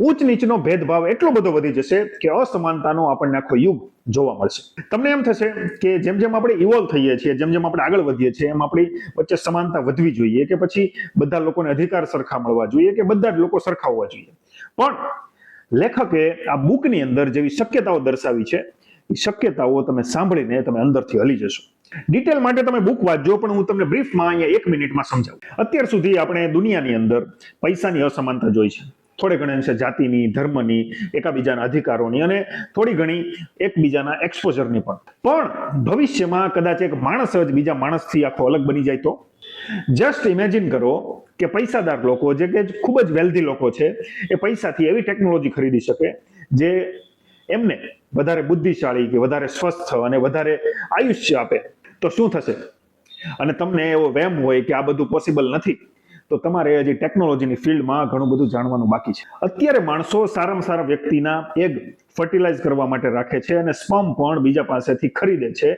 ઊંચ નીચનો ભેદભાવ એટલો બધો વધી જશે કે અસમાનતાનો આપણને આખો યુગ જોવા મળશે. તમને એમ થશે કે જેમ જેમ આપણે ઇવોલ્વ થઈએ છીએ, જેમ જેમ આપણે આગળ વધીએ છીએ, એમ આપણી વચ્ચે સમાનતા વધવી જોઈએ કે પછી બધા લોકોને અધિકાર સરખા મળવા જોઈએ કે બધા જ લોકો સરખા હોવા જોઈએ. પણ લેખકે આ બુકની અંદર જેવી શક્યતાઓ દર્શાવી છે, એ શક્યતાઓ તમે સાંભળીને તમે અંદરથી હલી જશો. ડિટેલ માટે તમે બુક વાંચજો, પણ હું તમને બ્રીફમાં અહીંયા 1 મિનિટમાં સમજાવું. અત્યાર સુધી આપણે દુનિયાની અંદર પૈસાની અસમાનતા જોઈ છે, થોડે ઘણે અંશે જાતિની, ધર્મની, એકાબીજાના અધિકારોની અને થોડી ઘણી એકબીજાના એક્સપોઝરની પણ ભવિષ્યમાં કદાચ એક માણસ જ બીજા માણસથી આખો અલગ બની જાય તો? જસ્ટ ઇમેજિન કરો કે પૈસાદાર લોકો, જે કે ખૂબ જ વેલ્ધી લોકો છે, એ પૈસાથી એવી ટેકનોલોજી ખરીદી શકે જે એમને વધારે બુદ્ધિશાળી કે વધારે સ્વસ્થ અને વધારે આયુષ્ય આપે. તો શું થશે? અને તમને એવો વહેમ હોય કે આ બધું પોસિબલ નથી, તો તમારે હજી ટેકનોલોજીની ફિલ્ડમાં ઘણું બધું જાણવાનું બાકી છે. અત્યારે માણસો સારામાં સારા વ્યક્તિના એગ ફર્ટિલાઇઝ કરવા માટે રાખે છે અને સ્પર્મ પણ બીજા પાસેથી ખરીદે છે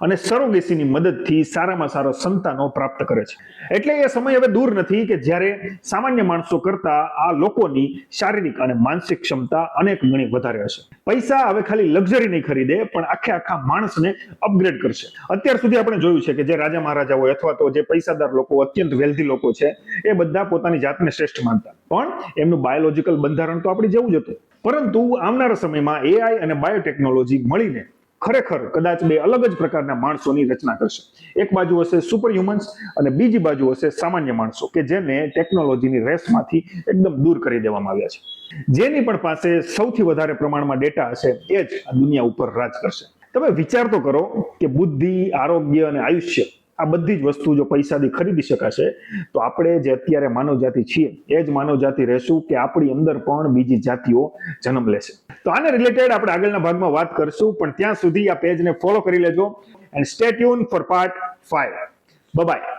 અને સરોગેસીની મદદથી સારામાં સારા સંતાનો પ્રાપ્ત કરે છે. એટલે એ સમય હવે દૂર નથી કે જ્યારે સામાન્ય માણસો કરતા આ લોકોની શારીરિક અને માનસિક ક્ષમતા અનેક ગણી વધારે હશે. પૈસા હવે ખાલી લક્ઝરી નહીં ખરીદે, પણ આખા માણસને અપગ્રેડ કરશે. અત્યાર સુધી આપણે જોયું છે કે જે રાજા મહારાજા હોય અથવા તો જે પૈસાદાર લોકો, અત્યંત વેલ્ધી લોકો છે, એ બધા પોતાની જાતને શ્રેષ્ઠ માનતા, પણ એમનું બાયોલોજીકલ બંધારણ તો આપણી જેવું જ હતું. પરંતુ આવનારા સમયમાં એઆઈ અને બાયોટેકનોલોજી મળીને ખરેખર કદાચ બે અલગ જ પ્રકારના માણસોની રચના કરશે. એક બાજુ હશે સુપર હ્યુમન્સ અને બીજી બાજુ હશે સામાન્ય માણસો કે જેને ટેકનોલોજીની રેસમાંથી એકદમ દૂર કરી દેવામાં આવ્યા છે. જેની પણ પાસે સૌથી વધારે પ્રમાણમાં ડેટા હશે એ જ આ દુનિયા ઉપર રાજ કરશે. તમે વિચાર તો કરો કે બુદ્ધિ, આરોગ્ય અને આયુષ્ય, આ બધી જ વસ્તુ જો પૈસાથી ખરીદી શકાશે, તો આપણે જે અત્યારે માનવ જાતિ છીએ એ જ માનવ જાતિ રહેશું કે આપણી અંદર પણ બીજી જાતિઓ જન્મ લેશે? તો આને રિલેટેડ આપણે આગળના ભાગમાં વાત કરશું, પણ ત્યાં સુધી આ પેજને ફોલો કરી લેજો and stay tune for part 5. By.